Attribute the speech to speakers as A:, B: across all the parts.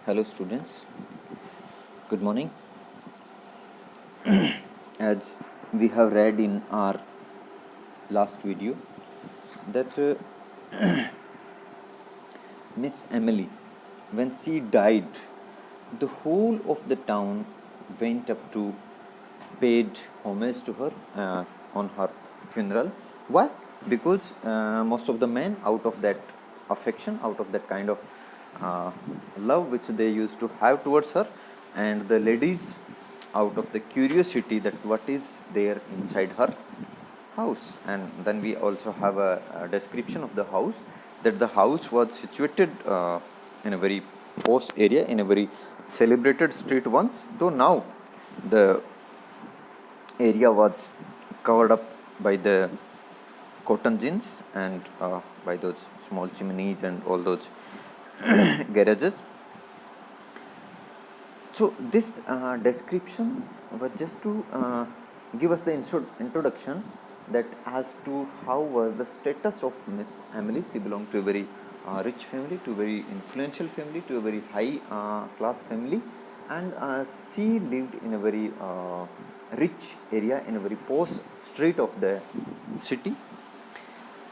A: Hello students, good morning. As we have read in our last video that Miss Emily, when she died, the whole of the town went up to paid homage to her on her funeral. Why? Because most of the men, out of that affection, out of that kind of love which they used to have towards her, and the ladies, out of the curiosity that what is there inside her house. And then we also have a description of the house, that the house was situated in a very posh area, in a very celebrated street once, though now the area was covered up by the cotton gins and by those small chimneys and all those garages. So this description was just to give us the introduction that as to how was the status of Miss Emily. She belonged to a very rich family, to a very influential family, to a very high class family, and she lived in a very rich area, in a very posh street of the city.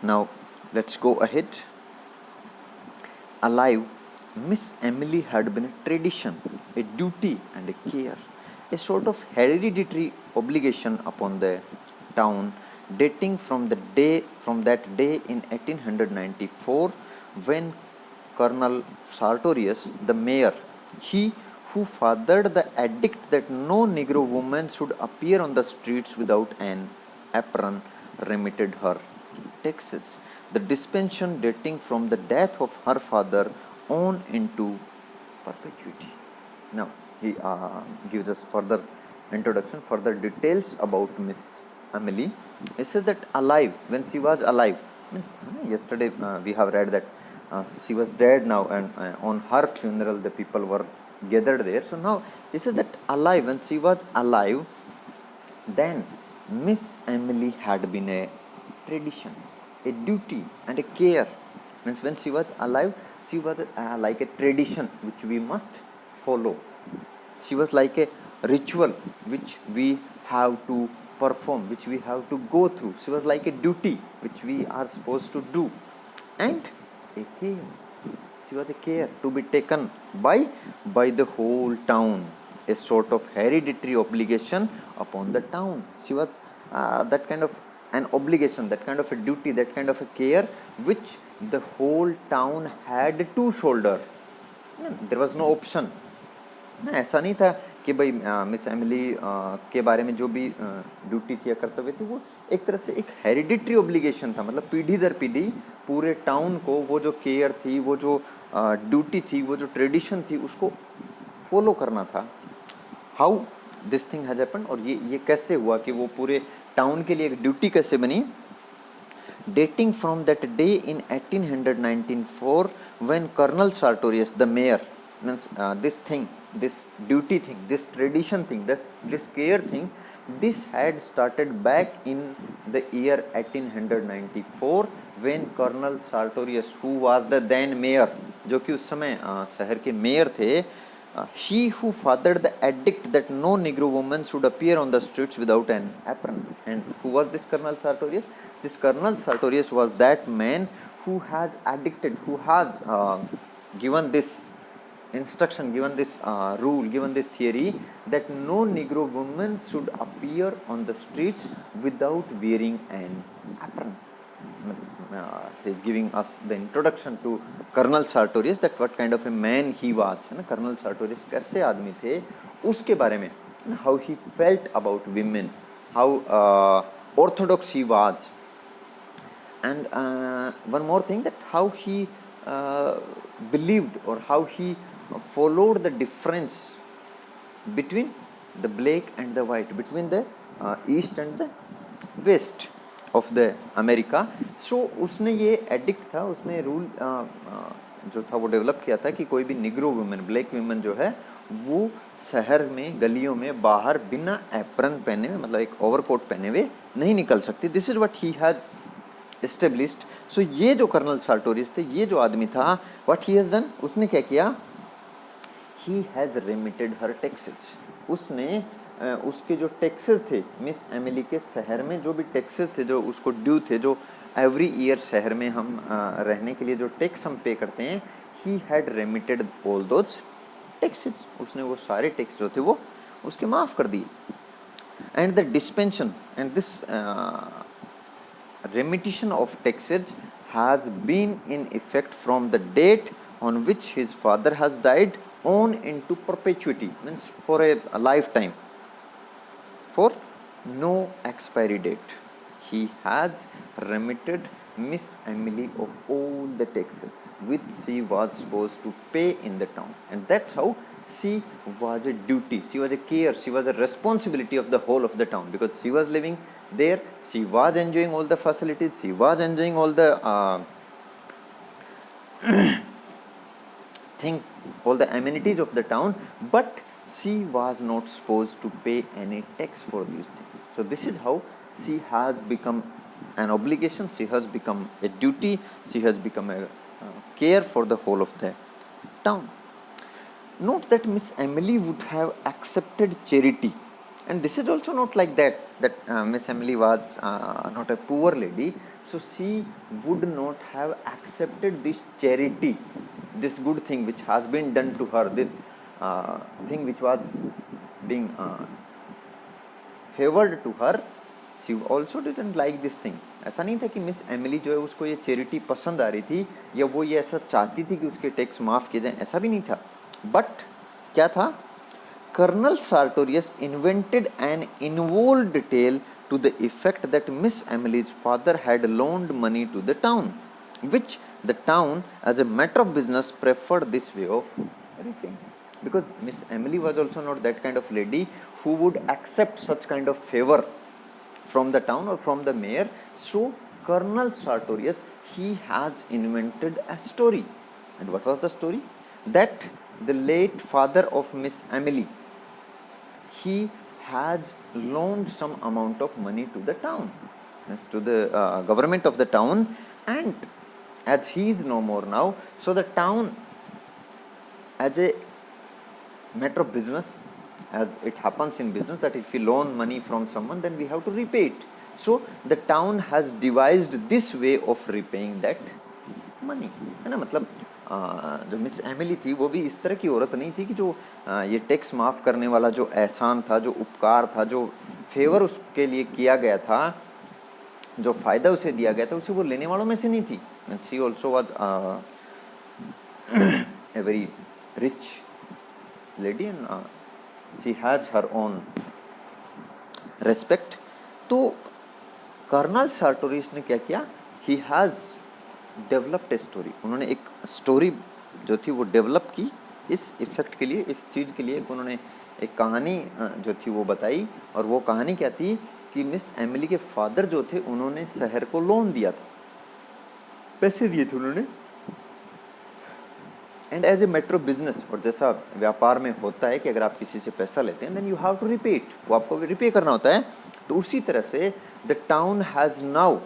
A: Now let's go ahead. Alive, Miss Emily had been a tradition, a duty and a care, a sort of hereditary obligation upon the town, dating from that day in 1894, when Colonel Sartorius, the mayor, he who fathered the edict that no Negro woman should appear on the streets without an apron, remitted her taxes. The dispensation dating from the death of her father on into perpetuity. Now he gives us further introduction, further details about Miss Emily. He says that alive, when she was alive, means yesterday we have read that she was dead now, and on her funeral the people were gathered there. So now he says that alive, when she was alive, then Miss Emily had been a tradition, a duty and a care. Means when she was alive, she was like a tradition which we must follow. She was like a ritual which we have to perform, which we have to go through. She was like a duty which we are supposed to do, and a care. She was a care to be taken by the whole town, a sort of hereditary obligation upon the town. She was that kind of an obligation, that kind of a duty, that kind of a care which the whole town had to shoulder. There was no option. ना ऐसा नहीं था कि भाई miss Emily के बारे में जो भी ड्यूटी थी या कर्तव्य थी, वो एक तरह से एक हेरिडिटरी ऑब्लिगेशन था. मतलब पीढ़ी दर पीढ़ी पूरे टाउन को वो जो केयर थी, वो जो ड्यूटी थी, वो जो ट्रेडिशन थी, उसको फॉलो करना था. How this thing has happened, और ये कैसे हुआ कि वो पूरे टाउन के लिए एक ड्यूटी कैसे बनी. Dating from that day in 1894, when Colonel Sartorius, the mayor, means this thing, this duty thing, this tradition thing, this care thing, this had started back in the year 1894, when Colonel Sartorius, who was the then mayor, जो कि उस समय शहर के mayor थे, he who fathered the edict that no Negro woman should appear on the streets without an apron. And who was this Colonel Sartorius? This Colonel Sartorius was that man who has addicted, who has given this instruction, given this rule, given this theory that no Negro woman should appear on the streets without wearing an apron. He is giving us the introduction to Colonel Sartorius, that what kind of a man he was. है ना, Colonel Sartorius कैसे आदमी थे उसके बारे में, how he felt about women, how orthodox he was, and one more thing, that how he believed, or how he followed the difference between the black and the white, between the east and the west of the America. So उसने ये addict था, उसने rule जो था वो develop किया था कि कोई भी निग्रो वुमेन, ब्लैक वुमेन जो है, वो शहर में गलियों में बाहर बिना एप्रन पहने हुए, मतलब एक ओवरकोट पहने हुए नहीं निकल सकती. This is what he has established. So ये जो कर्नल सार्टोरियस थे, ये जो आदमी था, व्हाट ही हैज डन, उसने क्या किया, he has remitted her taxes, उसने उसके जो टैक्सेस थे मिस एमिली के शहर में, जो भी टैक्सेस थे जो उसको ड्यू थे, जो एवरी ईयर शहर में हम रहने के लिए जो टैक्स हम पे करते हैं, he had remitted all those taxes, उसने वो सारे टैक्स जो थे वो उसके माफ़ कर दिए. And the dispensation and this remittion of taxes has been in effect from the date on which his father has died on into perpetuity, means for a lifetime, for no expiry date. He has remitted Miss Emily of all the taxes which she was supposed to pay in the town, and that's how she was a duty, she was a care, she was a responsibility of the whole of the town, because she was living there, she was enjoying all the facilities, she was enjoying all the things, all the amenities of the town, but she was not supposed to pay any tax for these things. So this is how she has become an obligation, she has become a duty, she has become a care for the whole of the town. Note that Miss Emily would have accepted charity, and this is also not like that Miss Emily was not a poor lady, so she would not have accepted this charity, this good thing which has been done to her, this thing which was being favored to her. She also didn't like this thing. ऐसा नहीं था कि miss Emily जो है उसको ये charity पसंद आ रही थी या वो ये ऐसा चाहती थी कि उसके टैक्स माफ़ किए जाएं, ऐसा भी नहीं था. बट क्या था, colonel Sartoris invented an involved tale to the effect that Miss Emily's father had loaned money to the town, which the town, as a matter of business, preferred this way of repaying. Because Miss Emily was also not that kind of lady who would accept such kind of favor from the town or from the mayor. So Colonel Sartorius, he has invented a story. And what was the story? That the late father of Miss Emily, he has loaned some amount of money to the town, yes, to the government of the town, and as he is no more now, so the town, as a matter of business, as it happens in business that if we loan money from someone then we have to repay it, so the town has devised this way of repaying that money, है ना. मतलब जो miss Emily थी वो भी इस तरह की औरत नहीं थी कि जो ये टैक्स माफ़ करने वाला जो एहसान था, जो उपकार था, जो फेवर उसके लिए किया गया था, जो फ़ायदा उसे दिया गया था, उसे वो लेने वालों में से नहीं थी. And she also was a very rich lady and she has her own respect. तो कर्नल सार्टोरियस ने क्या किया, he has developed a story, उन्होंने एक स्टोरी जो थी वो डेवलप की इस इफ़ेक्ट के लिए, इस चीज़ के लिए. उन्होंने एक कहानी जो थी वो बताई, और वो कहानी क्या थी कि मिस एमिली के फादर जो थे उन्होंने शहर को लोन दिया था, पैसे दिए थे उन्होंने, and as a matter of business, और जैसा व्यापार में होता है कि अगर आप किसी से पैसा लेते हैं then you have to repay it, वो आपको रिपे करना होता है. तो उसी तरह से the town has now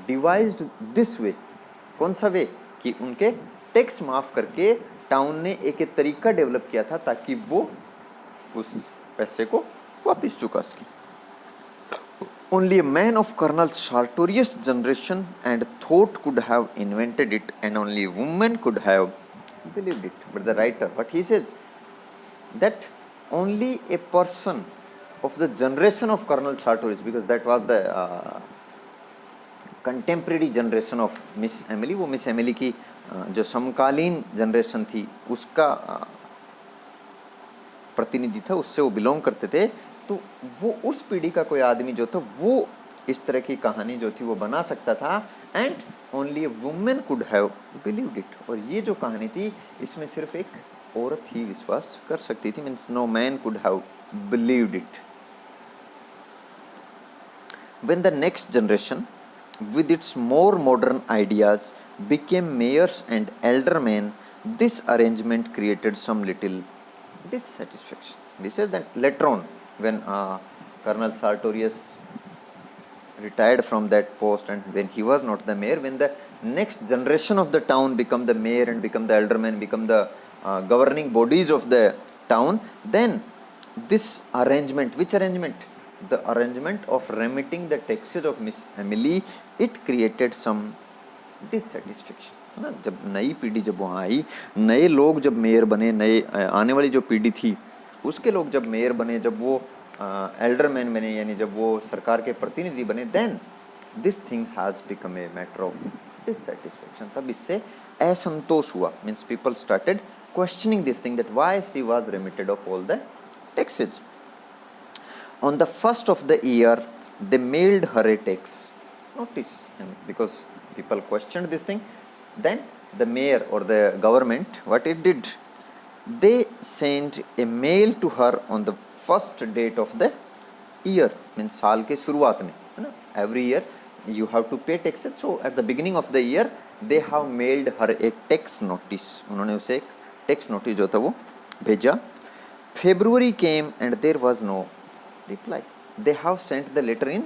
A: devised this way. कौन सा वे, कि उनके टैक्स माफ़ करके टाउन ने एक तरीका डेवलप किया था ताकि वो उस पैसे को वापस चुका सके. Only a man of Colonel Sartorius' generation and thought could have invented it, and only a woman could have believed it. But the writer, what he says, that only a person of the generation of Colonel Sartorius, because that was the contemporary generation of miss Emily, वो miss Emily की जो समकालीन generation थी उसका प्रतिनिधि था, उससे वो बिलोंग करते थे. तो वो उस पीढ़ी का कोई आदमी जो था वो इस तरह की कहानी जो थी वो बना सकता था. And only A women could have believed it, और ये जो कहानी थी इसमें सिर्फ एक औरत ही विश्वास कर सकती थी, means no man could have believed it. When the next generation with its more modern ideas became mayors and aldermen, this arrangement created some little dissatisfaction. This is that later on when Colonel Sartorius retired from that post, and when he was not the mayor, when the next generation of the town become the mayor and become the alderman, become the governing bodies of the town, then this arrangement, which arrangement? The arrangement of remitting the taxes of Miss Emily, it created some dissatisfaction, है ना। जब नई पीढ़ी जब वहाँ आई, नए लोग जब मेयर बने, नए आने वाली जो पीढ़ी थी उसके लोग जब मेयर बने, जब वो एल्डरमैन बने, यानी जब वो सरकार के प्रतिनिधि बने, then this thing has become a matter of dissatisfaction. तब इससे असंतोष हुआ, means people started questioning this thing, that why she was remitted of all the taxes. On the first of the year, they mailed her a tax notice, and because people questioned this thing, then the mayor or the government, what it did, they sent a mail to her on the first date of the year, means साल के शुरुआत में, है ना। every year you have to pay taxes, so at the beginning of the year they have mailed her a tax notice, उन्होंने उसे एक tax notice जो था वो भेजा। February came and there was no reply. They have sent the letter in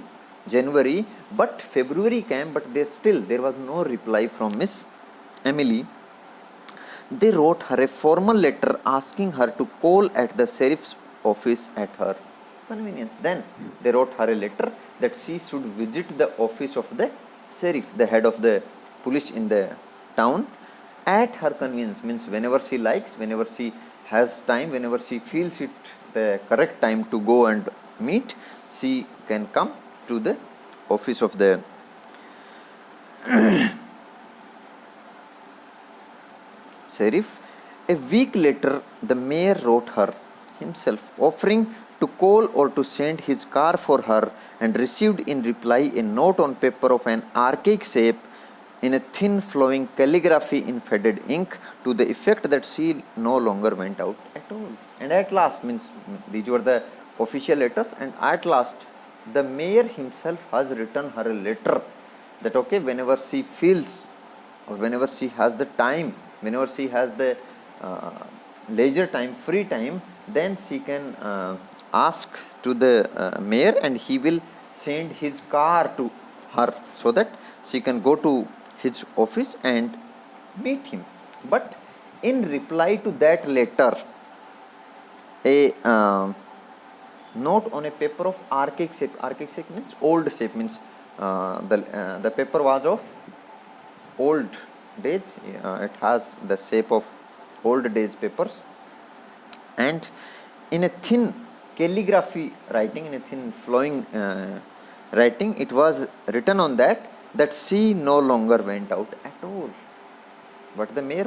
A: January, but February came, but there was no reply from Miss Emily. They wrote her a formal letter asking her to call at the sheriff's office at her convenience. Then they wrote her a letter that she should visit the office of the sheriff, the head of the police in the town, at her convenience, means whenever she likes, whenever she has time, whenever she feels it the correct time to go and meet, she can come to the office of the sheriff. A week later, the mayor wrote her himself, offering to call or to send his car for her, and received in reply a note on paper of an archaic shape in a thin flowing calligraphy in faded ink, to the effect that she no longer went out at all. And at last, means these were the official letters, and at last the mayor himself has written her a letter that okay, whenever she feels or whenever she has the time, whenever she has the leisure time, free time, then she can ask to the mayor, and he will send his car to her so that she can go to his office and meet him. But in reply to that letter, a note on a paper of archaic shape means old shape, means the paper was of old days, it has the shape of old days papers, and in a thin calligraphy writing, in a thin flowing writing, it was written on that she no longer went out at all. What the mayor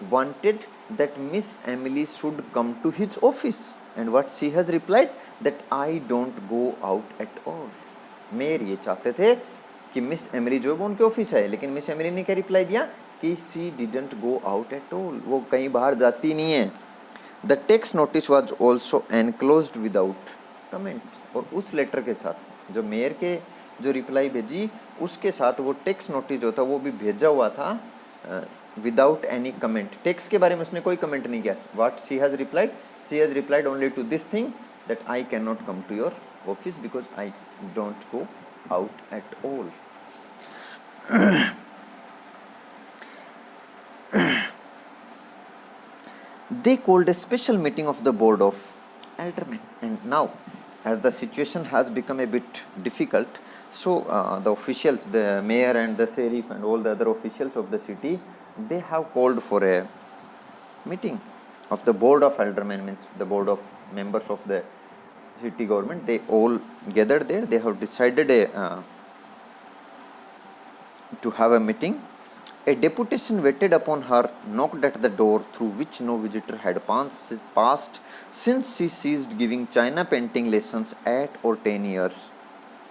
A: wanted that Miss Emily should come to his office, and what she has replied, that I don't go out at all. Mayor ये चाहते थे कि miss Emily जो है वो उनके office है, लेकिन मिस एमिली ने क्या रिप्लाई दिया कि she didn't go out at all, वो कहीं बाहर जाती नहीं है। The text notice was also enclosed without comment, और उस लेटर के साथ जो मेयर के जो रिप्लाई भेजी उसके साथ वो टेक्स्ट नोटिस जो था वो भी भेजा हुआ था विदाउट एनी कमेंट। टेक्स्ट के बारे में उसने कोई कमेंट नहीं किया। What she has replied only to this thing, that I can not come to your office because I don't go out at all. They called a special meeting of the board of aldermen, and now as the situation has become a bit difficult, so the officials, the mayor and the sheriff and all the other officials of the city, they have called for a meeting of the board of aldermen, means the board of members of the city government. They all gathered there. They have decided to have a meeting. A deputation waited upon her, knocked at the door, through which no visitor had passed since she ceased giving China painting lessons 8 or 10 years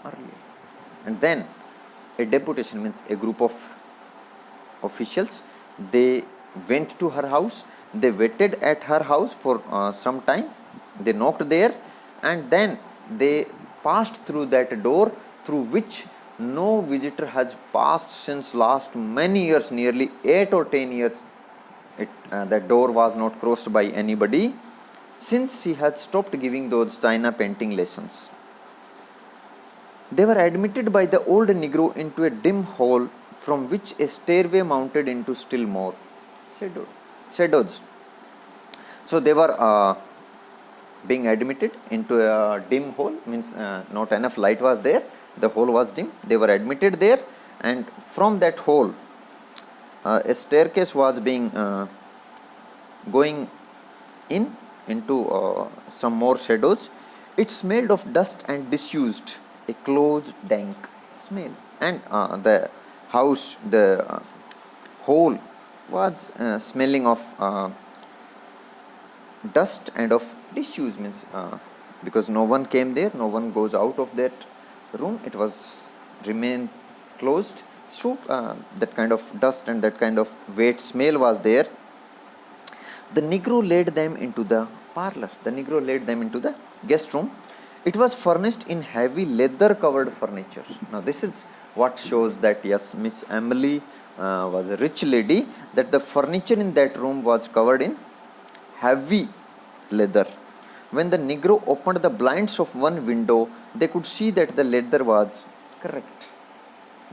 A: earlier. And then a deputation, means a group of officials, they went to her house. They waited at her house for some time. They knocked there, and then they passed through that door through which no visitor has passed since last many years, nearly 8 or 10 years. That door was not crossed by anybody since she has stopped giving those China painting lessons. They were admitted by the old Negro into a dim hall from which a stairway mounted into still more shadow. shadows. So they were being admitted into a dim hole, means not enough light was there, the hole was dim, they were admitted there, and from that hole a staircase was being going in into some more shadows. It smelled of dust and disused, a close dank smell, and the house, the hole was smelling of dust and of disuse, means because no one came there, no one goes out of that room, it was remained closed. So that kind of dust and that kind of wet smell was there. The Negro led them into the parlor. The Negro led them into the guest room. It was furnished in heavy leather covered furniture. Now this is what shows that yes, Miss Emily was a rich lady, that the furniture in that room was covered in heavy leather. When the Negro opened the blinds of one window, they could see that the leather was correct.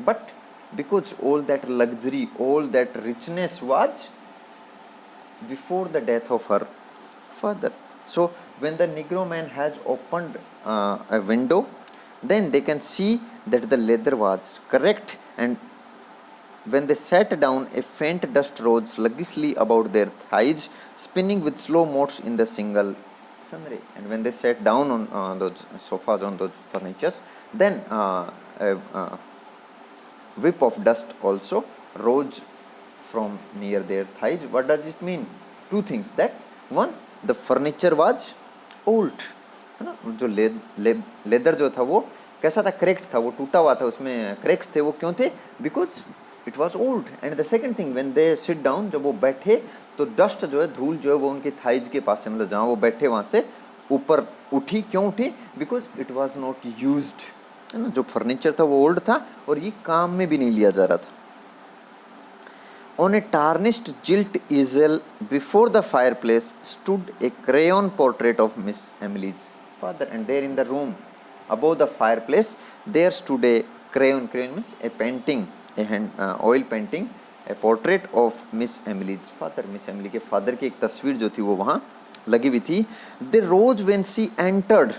A: But because all that luxury, all that richness was before the death of her father. So when the Negro man has opened a window, then they can see that the leather was correct, and when they sat down, a faint dust rose sluggishly about their thighs, spinning with slow motes in the single sunray. And when they sat down on those sofas, on those furnitures, then a whip of dust also rose from near their thighs. What does it mean? Two things. That one, the furniture was old, है ना, जो leather जो था वो कैसा था, correct था, वो टूटा हुआ था, उसमें क्रैक्स थे, वो क्यों थे? Because it was old. And the second thing, when they sit down, जब वो बैठे तो डस्ट जो है, धूल जो है वो उनके थाइज के पास से, मतलब जहाँ वो बैठे वहाँ से ऊपर उठी. क्यों उठी? Because it was not used, है ना, जो फर्नीचर था वो ओल्ड था और ये काम में भी नहीं लिया जा रहा था. On a tarnished gilt easel before the fireplace stood a crayon portrait of Miss Emily's father, and there in the room above the fireplace there stood a crayon. Crayon means a painting, a hand oil painting, a portrait of Miss Emily's father. Miss Emily के father की एक तस्वीर जो थी वो वहाँ लगी हुई थी. They rose when she entered,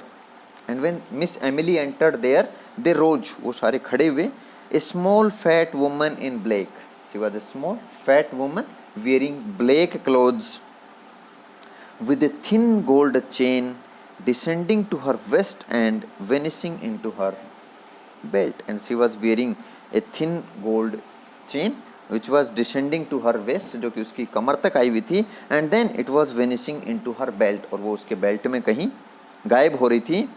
A: and when Miss Emily entered there, they rose, वो सारे खड़े हुए. A small fat woman in black. She was a small fat woman wearing black clothes with a thin gold chain descending to her waist and vanishing into her belt. And she was wearing a thin gold chain which was descending to her waist, जो कि उसकी कमर तक आई हुई थी, and then it was vanishing into her belt, और वो उसके belt में कहीं गायब हो रही थी.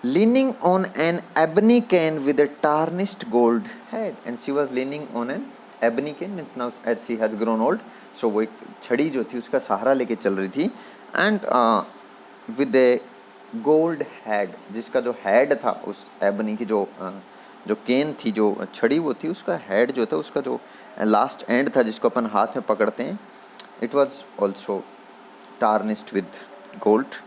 A: Leaning on an ebony cane with a tarnished gold head, and she was leaning on an ebony cane, means now as she has grown old, so वो एक छड़ी जो थी उसका सहारा लेके चल रही थी, and with a gold head, जिसका जो head था उस ebony की जो केन थी, जो छड़ी वो थी, उसका head जो था, उसका जो last end था जिसको अपन हाथ में पकड़ते हैं, it was also tarnished with gold.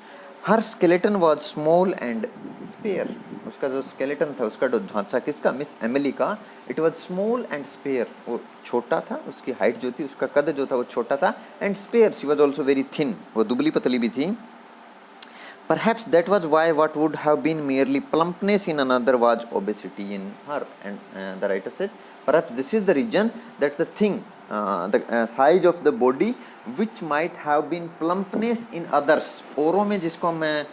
A: Her skeleton was small and spare. उसका जो skeleton था, उसका जो ढांचा किसका? मिस एमिली का. It was small and spare. वो छोटा था, उसकी हाइट जो थी, उसका कद जो था वो छोटा था. And spare, she was also very thin. वो दुबली पतली भी थी. Perhaps that was why what would have been merely plumpness in another was obesity in her. And the writer says, perhaps this is the reason that the thing, the size of the body which might have been plumpness in others, औरों में जिसको मैं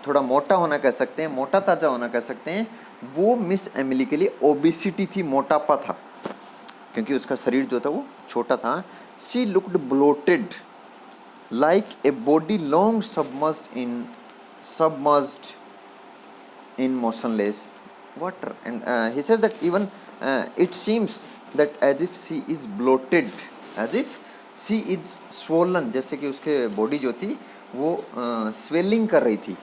A: थोड़ा मोटा होना कह सकते हैं, मोटा ताजा होना कह सकते हैं, वो मिस एमिली के लिए ओबेसिटी थी, मोटापा था, क्योंकि उसका शरीर जो था वो छोटा था. She looked bloated like a body long submerged in motionless water. And he says that even it seems that as if she is bloated, as if she is swollen, जैसे कि उसके बॉडी जो थी वो swelling कर रही थी.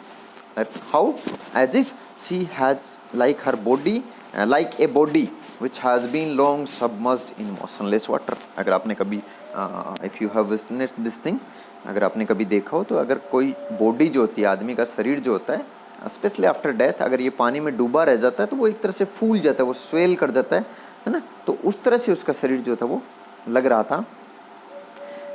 A: How? As if she has like her body, like a body which has been long submerged in motionless water. अगर आपने कभी if you have witnessed this thing, अगर आपने कभी देखा हो, तो अगर कोई बॉडी जो होती है, आदमी का शरीर जो होता है, स्पेशली आफ्टर डेथ, अगर ये पानी में डूबा रह जाता है तो वो एक तरह से फूल जाता है, वो स्वेल कर जाता है ना. तो उस तरह से उसका शरीर जो था वो लग रहा था.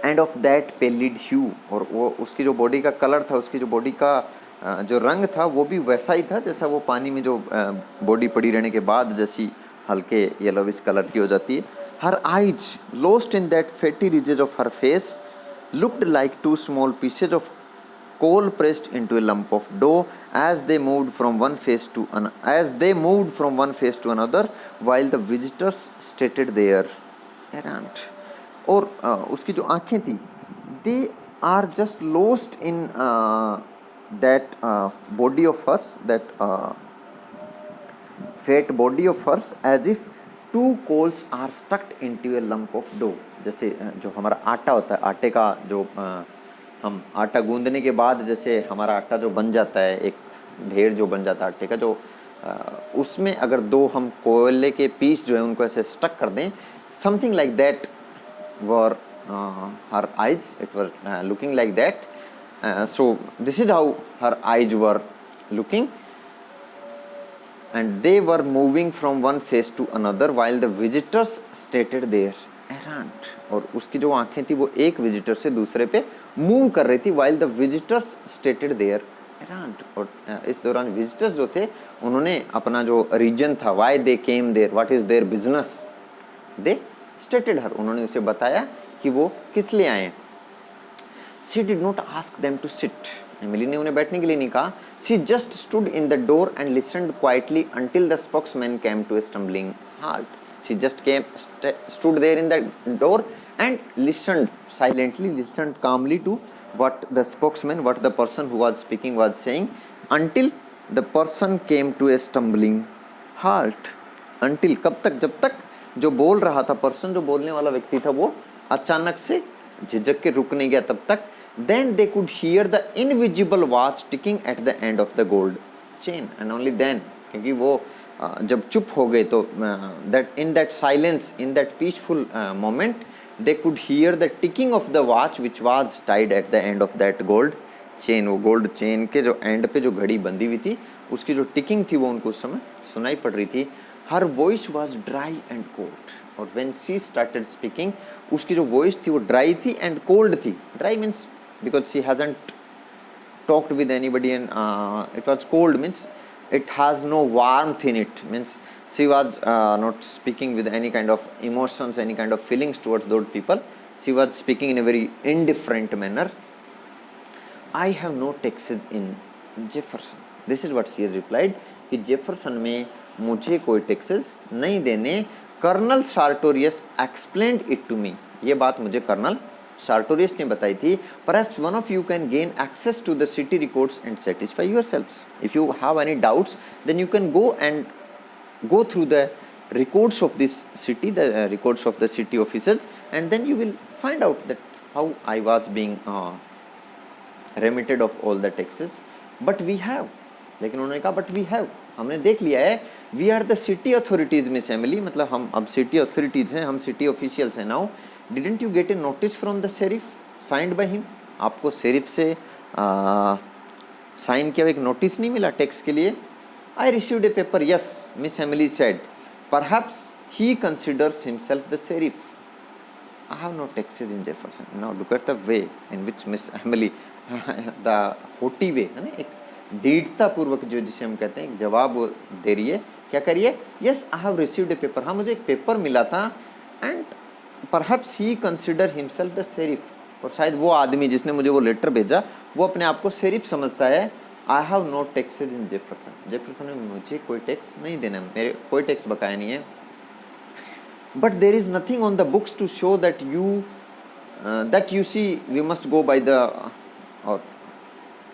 A: एंड ऑफ दैट पेलिड ह्यू, और वो उसकी जो बॉडी का कलर था, उसकी जो बॉडी का जो रंग था वो भी वैसा ही था जैसा वो पानी में जो बॉडी पड़ी रहने के बाद जैसी हल्के येलोविश कलर की हो जाती है. Her eyes lost in that fatty ridges of her face looked like two small pieces of coal pressed into a lump of dough as they moved from one face to another while the visitors stated their errand. और उसकी जो आंखें थी, they are just lost in that body of hers, that fat body of hers, as if two coals are stuck into a lump of dough. जैसे जो हमारा आटा होता है, आटे का जो हम आटा गूंदने के बाद जैसे हमारा आटा जो बन जाता है, एक ढेर जो बन जाता है आटे का, जो उसमें अगर दो हम कोयले के पीस जो है उनको ऐसे स्टक कर दें, something like that were her eyes, it were looking like that. So this is how her eyes were looking, and they were moving from one face to another while the visitors stated their errand. और उसकी जो आंखें थी वो एक visitor से दूसरे पे मूव कर रही थी while the visitors stated their errand. और इस दौरान विजिटर्स जो थे उन्होंने अपना जो रीजन था, why they came there, what is their business, they stated her, उन्होंने उसे बताया कि वो किस लिए आए. She did not ask them to sit. Emily ने उन्हें बैठने के लिए नहीं कहा. She just stood in the door and listened quietly until the spokesman came to a stumbling halt. She just stood there in the door and listened silently, listened calmly to what the spokesman, what the person who was speaking was saying, until the person came to a stumbling halt. Until कब तक? जब तक जो बोल रहा था person, जो बोलने वाला व्यक्ति था, वो अचानक से झिझक के रुक नहीं गया तब तक. Then they could hear the invisible watch ticking at the end of the gold chain, and only then, क्योंकि वो जब चुप हो गए तो that in that silence, in that peaceful moment, they could hear the ticking of the watch which was tied at the end of that gold chain. वो gold chain के जो एंड पे जो घड़ी बंधी हुई थी, उसकी जो टिकिंग थी वो उनको उस समय सुनाई पड़ रही थी. Her voice was dry and cold. और when she started speaking, उसकी जो वॉइस थी वो ड्राई थी एंड कोल्ड थी. Dry means because she hasn't talked with anybody, and it was cold means it has no warmth in it, means she was not speaking with any kind of emotions, any kind of feelings towards those people. She was speaking in a very indifferent manner. I have no taxes in Jefferson. This is what she has replied, कि Jefferson में मुझे कोई taxes नहीं देने. Colonel Sartorius explained it to me. ये बात मुझे colonel sartorius ने बताई थी. Perhaps one of you can gain access to the city records and satisfy yourselves. If you have any doubts, then you can go through the records of this city, the records of the city officials, and then you will find out that how I was being remitted of all the taxes. But we have, लेकिन उन्होंने कहा but we have, हमने देख लिया है. We are the city authorities, Miss Emily, मतलब हम अब city authorities हैं, हम city officials हैं. Now didn't you get a notice from the sheriff signed by him? आपको शेरिफ से साइन किया एक नोटिस नहीं मिला टैक्स के लिए? I received a paper. Yes, Miss Emily said. Perhaps he considers himself the sheriff. I have no taxes in Jefferson. Now look at the way in which Miss Emily, the haughty way, है ना, एक दृढ़ता पूर्वक जो जिसे हम कहते हैं जवाब दे रही है. क्या करिए? Yes, I have received a paper. हाँ, मुझे एक पेपर मिला था. And perhaps he consider himself the sheriff. और शायद वो आदमी जिसने मुझे वो लेटर भेजा वो अपने आप को शेरिफ समझता है. I have no taxes in Jefferson. Jefferson में मुझे कोई टैक्स नहीं देना, मेरे कोई टैक्स बकाया नहीं है. But there is nothing on the books to show that you see we must go by the. और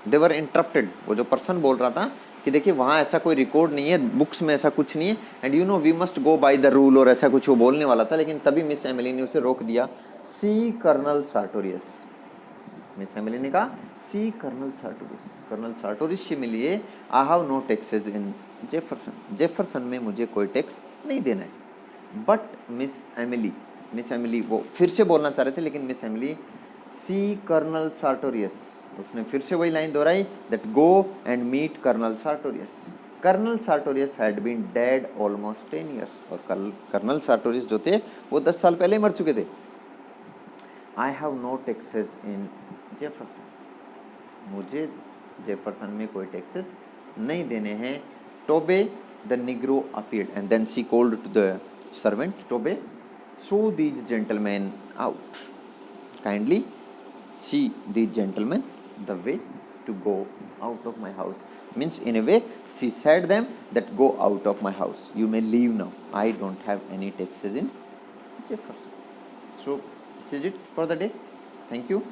A: दे वर इंटरप्टेड. वो जो पर्सन बोल रहा था कि देखिए वहाँ ऐसा कोई रिकॉर्ड नहीं है, बुक्स में ऐसा कुछ नहीं है, and you know we must go by the rule, और ऐसा कुछ वो बोलने वाला था. लेकिन तभी मिस एमिली ने उसे रोक दिया. See colonel Sartorius. Miss Emily ने कहा see colonel Sartorius. Colonel Sartorius से मिलिए. I have no taxes in Jefferson. Jefferson में मुझे कोई टैक्स नहीं देना है. बट मिस एमिली वो फिर से बोलना चाह रहे थे, लेकिन miss Emily see colonel Sartorius, उसने फिर से वही लाइन दोहराई that go and meet colonel Sartorius. Colonel Sartorius had been dead almost 10 years. और कर्नल सार्टोरियस जो थे वो 10 साल पहले मर चुके थे. I have no taxes in Jefferson. मुझे जेफरसन में कोई टैक्सेस नहीं देने हैं. Tobe the negro appeared and then she called to the servant, Tobe, show these gentlemen out. Kindly see these gentlemen the way to go out of my house. Means in a way she said them that go out of my house. You may leave now. I don't have any taxes in Jefferson. So this is it for the day. Thank you.